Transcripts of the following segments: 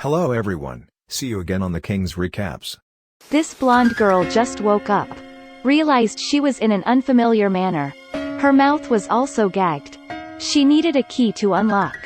Hello everyone, see you again on the King's Recaps. This blonde girl just woke up. Realized she was in an unfamiliar manner. Her mouth was also gagged. She needed a key to unlock.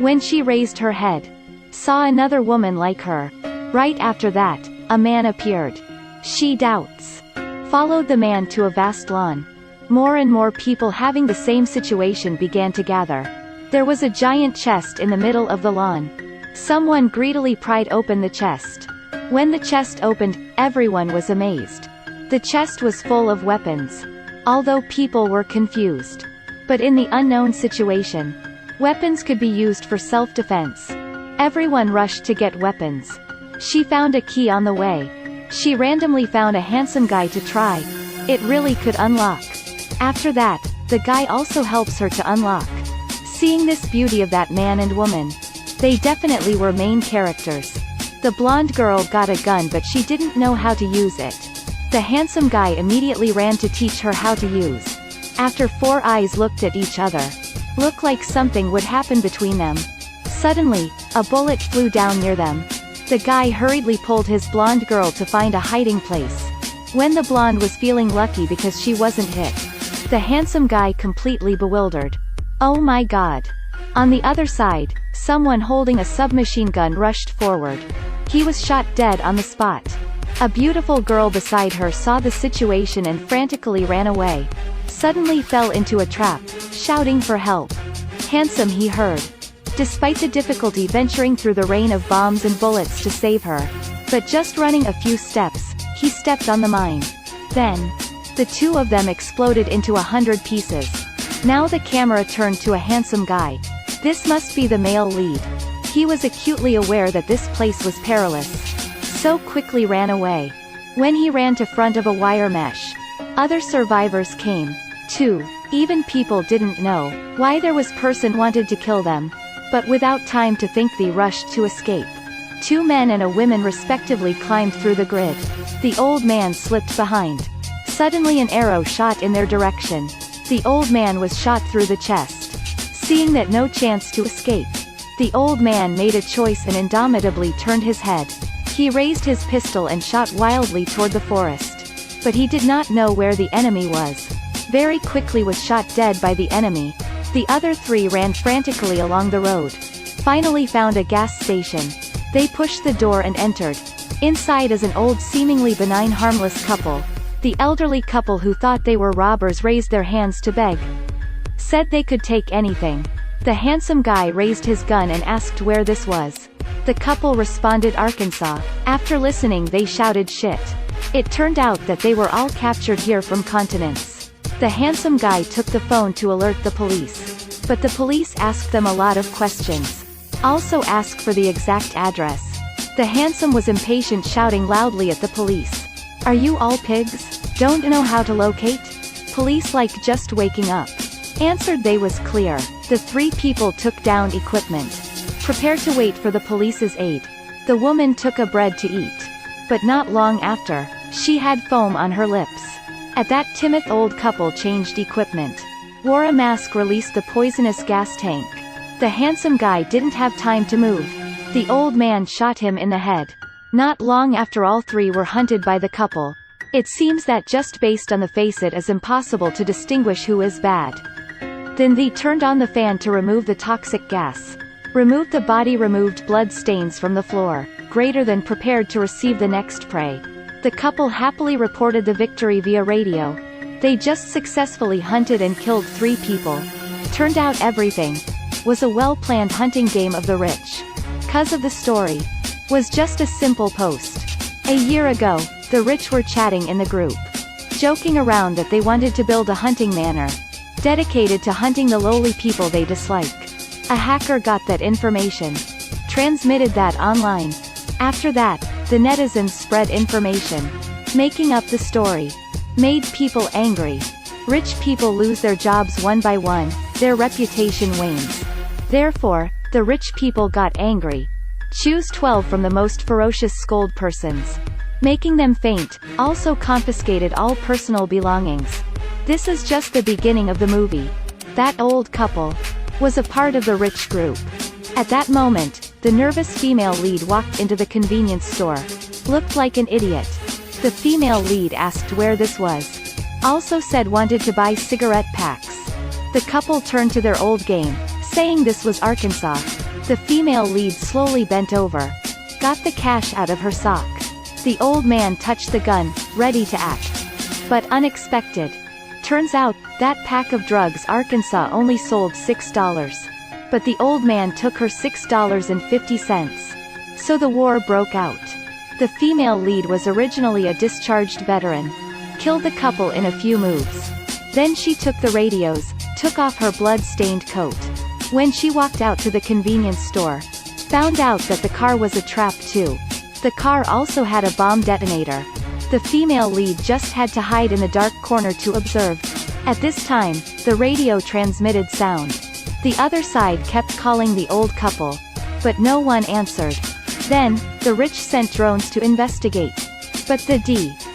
When she raised her head, saw another woman like her. Right after that, a man appeared. She doubts. Followed the man to a vast lawn. More and more people having the same situation began to gather. There was a giant chest in the middle of the lawn. Someone greedily pried open the chest. When the chest opened, everyone was amazed. The chest was full of weapons. Although people were confused. But in the unknown situation, weapons could be used for self-defense. Everyone rushed to get weapons. She found a key on the way. She randomly found a handsome guy to try. It really could unlock. After that, the guy also helps her to unlock. Seeing this beauty of that man and woman, they definitely were main characters. The blonde girl got a gun but she didn't know how to use it. The handsome guy immediately ran to teach her how to use. After 4 eyes looked at each other. Looked like something would happen between them. Suddenly, a bullet flew down near them. The guy hurriedly pulled his blonde girl to find a hiding place. When the blonde was feeling lucky because she wasn't hit. The handsome guy completely bewildered. Oh my god. On the other side, someone holding a submachine gun rushed forward. He was shot dead on the spot. A beautiful girl beside her saw the situation and frantically ran away. Suddenly fell into a trap, shouting for help. Handsome he heard. Despite the difficulty venturing through the rain of bombs and bullets to save her. But just running a few steps, he stepped on the mine. Then, the two of them exploded into 100 pieces. Now the camera turned to a handsome guy. This must be the male lead. He was acutely aware that this place was perilous. So quickly ran away. When he ran to front of a wire mesh, other survivors came, too. Even people didn't know why there was person wanted to kill them. But without time to think they rushed to escape. 2 men and a woman respectively climbed through the grid. The old man slipped behind. Suddenly an arrow shot in their direction. The old man was shot through the chest. Seeing that no chance to escape, the old man made a choice and indomitably turned his head. He raised his pistol and shot wildly toward the forest. But he did not know where the enemy was. Very quickly was shot dead by the enemy. The other 3 ran frantically along the road. Finally found a gas station. They pushed the door and entered. Inside is an old seemingly benign harmless couple. The elderly couple who thought they were robbers raised their hands to beg. Said they could take anything. The handsome guy raised his gun and asked where this was. The couple responded Arkansas. After listening they shouted shit. It turned out that they were all captured here from continents. The handsome guy took the phone to alert the police. But the police asked them a lot of questions. Also asked for the exact address. The handsome was impatient shouting loudly at the police. Are you all pigs? Don't know how to locate? Police like just waking up. Answered they was clear. The 3 people took down equipment. Prepared to wait for the police's aid. The woman took a bread to eat. But not long after, she had foam on her lips. At that timid old couple changed equipment. Wore a mask, released the poisonous gas tank. The handsome guy didn't have time to move. The old man shot him in the head. Not long after all 3 were hunted by the couple. It seems that just based on the face it is impossible to distinguish who is bad. Then they turned on the fan to remove the toxic gas. Removed the body, removed blood stains from the floor. Greater than prepared to receive the next prey. The couple happily reported the victory via radio. They just successfully hunted and killed 3 people. Turned out everything was a well-planned hunting game of the rich. Cause of the story was just a simple post. A year ago, the rich were chatting in the group. Joking around that they wanted to build a hunting manor. Dedicated to hunting the lowly people they dislike. A hacker got that information. Transmitted that online. After that, the netizens spread information. Making up the story. Made people angry. Rich people lose their jobs one by one, their reputation wanes. Therefore, the rich people got angry. Choose 12 from the most ferocious scold persons. Making them faint, also confiscated all personal belongings. This is just the beginning of the movie. That old couple was a part of the rich group. At that moment, The nervous female lead walked into the convenience store. Looked like an idiot. The female lead asked where this was. Also said wanted to buy cigarette packs. The couple turned to their old game, saying this was Arkansas. The female lead slowly bent over. Got the cash out of her sock. The old man touched the gun, ready to act. But unexpected. Turns out, that pack of drugs Arkansas only sold $6. But the old man took her $6.50. So the war broke out. The female lead was originally a discharged veteran. Killed the couple in a few moves. Then she took the radios, took off her blood-stained coat. When she walked out to the convenience store, found out that the car was a trap too. The car also had a bomb detonator. The female lead just had to hide in the dark corner to observe. At this time, the radio transmitted sound. The other side kept calling the old couple. But no one answered. Then, the rich sent drones to investigate. But the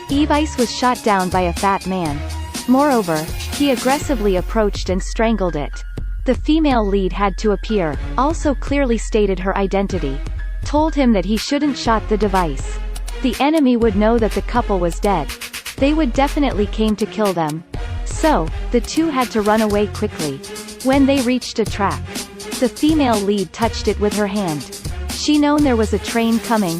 device was shot down by a fat man. Moreover, he aggressively approached and strangled it. The female lead had to appear, also clearly stated her identity. Told him that he shouldn't shot the device. The enemy would know that the couple was dead. They would definitely came to kill them. So, the two had to run away quickly. When they reached a track, the female lead touched it with her hand. She known there was a train coming.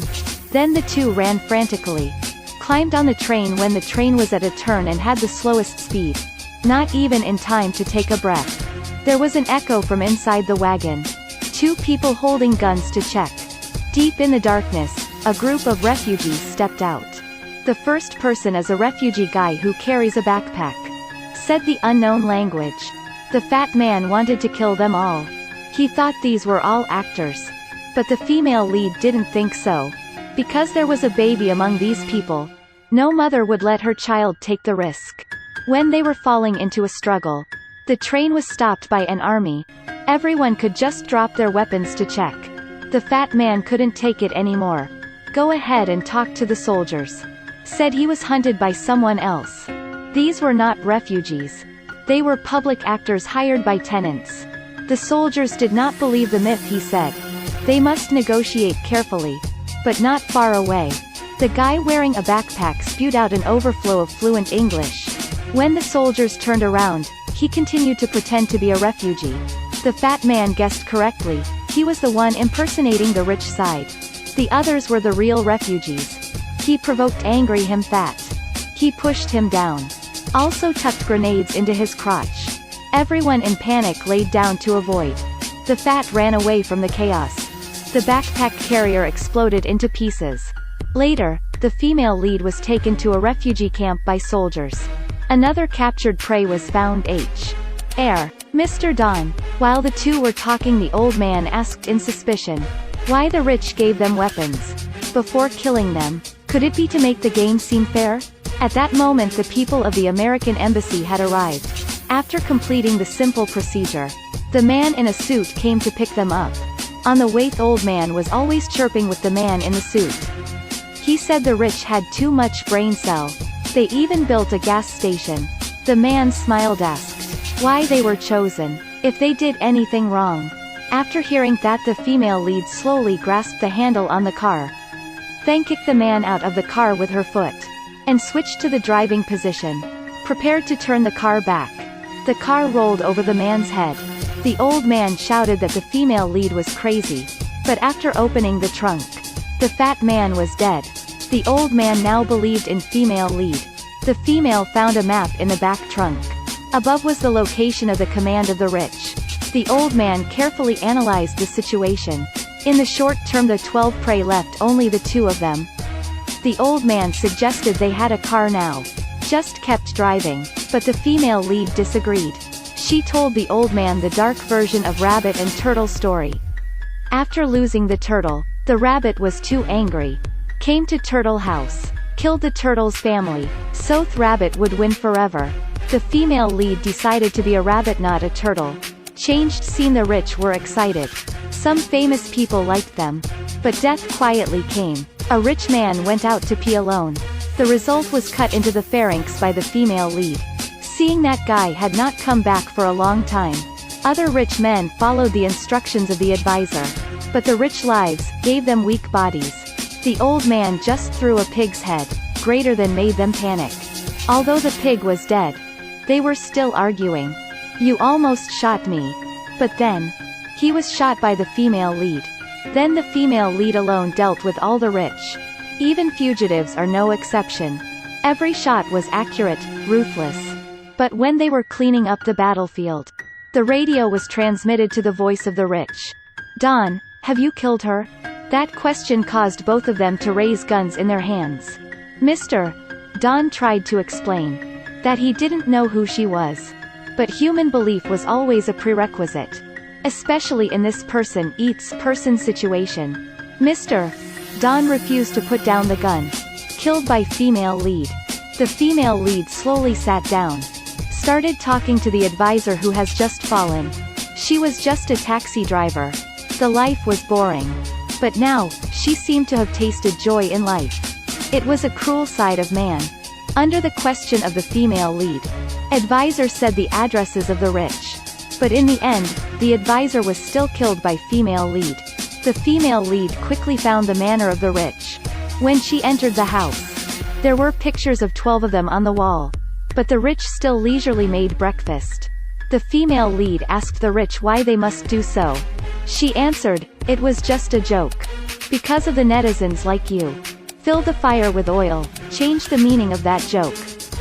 Then the two ran frantically. Climbed on the train when the train was at a turn and had the slowest speed. Not even in time to take a breath. There was an echo from inside the wagon. Two people holding guns to check. Deep in the darkness, a group of refugees stepped out. The first person is a refugee guy who carries a backpack. Said the unknown language. The fat man wanted to kill them all. He thought these were all actors. But the female lead didn't think so. Because there was a baby among these people, no mother would let her child take the risk. When they were falling into a struggle, the train was stopped by an army. Everyone could just drop their weapons to check. The fat man couldn't take it anymore. Go ahead and talk to the soldiers. Said he was hunted by someone else. These were not refugees. They were public actors hired by tenants. The soldiers did not believe the myth he said. They must negotiate carefully. But not far away. The guy wearing a backpack spewed out an overflow of fluent English. When the soldiers turned around, he continued to pretend to be a refugee. The fat man guessed correctly. He was the one impersonating the rich side. The others were the real refugees. He provoked angry him fat. He pushed him down. Also tucked grenades into his crotch. Everyone in panic laid down to avoid. The fat ran away from the chaos. The backpack carrier exploded into pieces. Later, the female lead was taken to a refugee camp by soldiers. Another captured prey was found Mr. Don. While the two were talking, the old man asked in suspicion why the rich gave them weapons before killing them. Could it be to make the game seem fair? At that moment the people of the American embassy had arrived. After completing the simple procedure, the man in a suit came to pick them up. On the way, the old man was always chirping with the man in the suit. He said the rich had too much brain cell. They even built a gas station. The man smiled, asked why they were chosen, if they did anything wrong. After hearing that, the female lead slowly grasped the handle on the car. Then kicked the man out of the car with her foot. And switched to the driving position. Prepared to turn the car back. The car rolled over the man's head. The old man shouted that the female lead was crazy. But after opening the trunk, the fat man was dead. The old man now believed in female lead. The female found a map in the back trunk. Above was the location of the command of the rich. The old man carefully analyzed the situation. In the short term, the 12 prey left only the two of them. The old man suggested they had a car now. Just kept driving. But the female lead disagreed. She told the old man the dark version of rabbit and turtle story. After losing the turtle, the rabbit was too angry. Came to turtle house. Killed the turtle's family. So the rabbit would win forever. The female lead decided to be a rabbit, not a turtle. Changed scene. The rich were excited. Some famous people liked them. But death quietly came. A rich man went out to pee alone. The result was cut into the pharynx by the female lead. Seeing that guy had not come back for a long time, other rich men followed the instructions of the advisor. But the rich lives gave them weak bodies. The old man just threw a pig's head, greater than made them panic. Although the pig was dead, they were still arguing. You almost shot me. But then, he was shot by the female lead. Then the female lead alone dealt with all the rich. Even fugitives are no exception. Every shot was accurate, ruthless. But when they were cleaning up the battlefield, the radio was transmitted to the voice of the rich. Don, have you killed her? That question caused both of them to raise guns in their hands. Mr. Don tried to explain that he didn't know who she was. But human belief was always a prerequisite. Especially in this person eats person situation. Mr. Don refused to put down the gun. Killed by female lead. The female lead slowly sat down. Started talking to the advisor who has just fallen. She was just a taxi driver. The life was boring. But now, she seemed to have tasted joy in life. It was a cruel side of man. Under the question of the female lead, advisor said the addresses of the rich. But in the end, the advisor was still killed by female lead. The female lead quickly found the manor of the rich. When she entered the house, there were pictures of 12 of them on the wall. But the rich still leisurely made breakfast. The female lead asked the rich why they must do so. She answered, it was just a joke. Because of the netizens like you. Fill the fire with oil, change the meaning of that joke.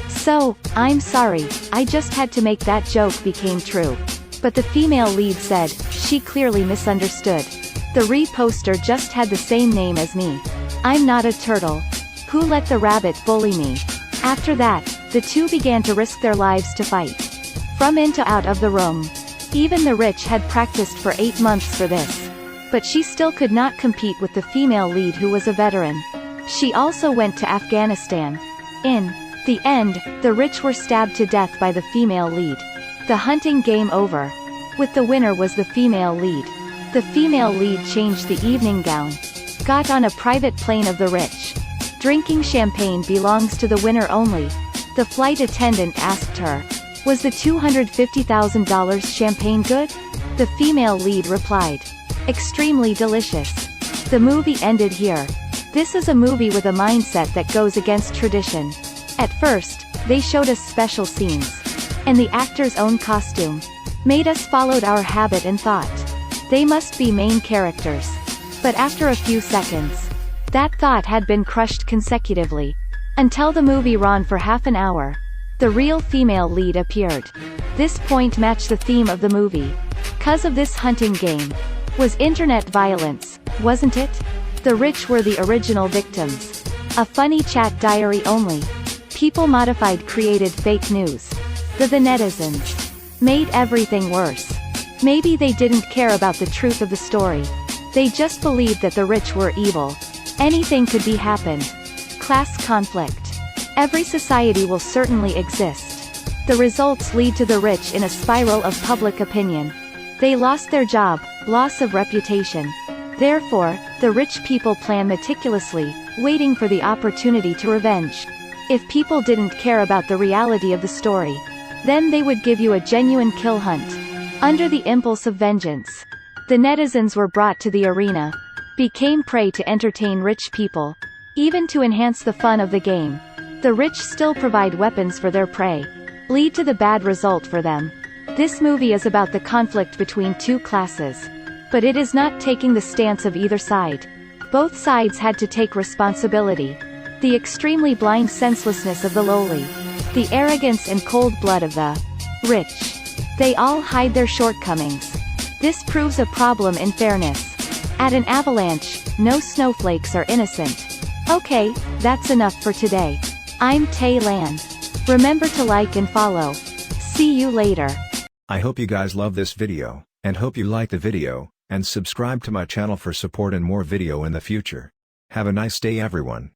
So, I'm sorry, I just had to make that joke became true. But the female lead said, she clearly misunderstood. The reposter just had the same name as me. I'm not a turtle. Who let the rabbit bully me? After that, the two began to risk their lives to fight. From in to out of the room. Even the rich had practiced for 8 months for this. But she still could not compete with the female lead who was a veteran. She also went to Afghanistan. In the end, the rich were stabbed to death by the female lead. The hunting game over. With the winner was the female lead. The female lead changed the evening gown. Got on a private plane of the rich. Drinking champagne belongs to the winner only. The flight attendant asked her, was the $250,000 champagne good? The female lead replied, extremely delicious. The movie ended here. This is a movie with a mindset that goes against tradition. At first, they showed us special scenes. And the actor's own costume made us followed our habit and thought, they must be main characters. But after a few seconds, that thought had been crushed consecutively. Until the movie ran for half an hour. The real female lead appeared. This point matched the theme of the movie. 'Cause of this hunting game. Was internet violence, wasn't it? The rich were the original victims. A funny chat diary only. People modified created fake news. The netizens made everything worse. Maybe they didn't care about the truth of the story. They just believed that the rich were evil. Anything could be happened. Class conflict. Every society will certainly exist. The results lead to the rich in a spiral of public opinion. They lost their job, loss of reputation. Therefore, the rich people plan meticulously, waiting for the opportunity to revenge. If people didn't care about the reality of the story, then they would give you a genuine kill hunt. Under the impulse of vengeance, the netizens were brought to the arena, became prey to entertain rich people, even to enhance the fun of the game. The rich still provide weapons for their prey, lead to the bad result for them. This movie is about the conflict between two classes. But it is not taking the stance of either side. Both sides had to take responsibility. The extremely blind senselessness of the lowly. The arrogance and cold blood of the rich. They all hide their shortcomings. This proves a problem in fairness. At an avalanche, no snowflakes are innocent. Okay, that's enough for today. I'm Tay Lan. Remember to like and follow. See you later. I hope you guys love this video, and hope you like the video, and subscribe to my channel for support and more video in the future. Have a nice day everyone.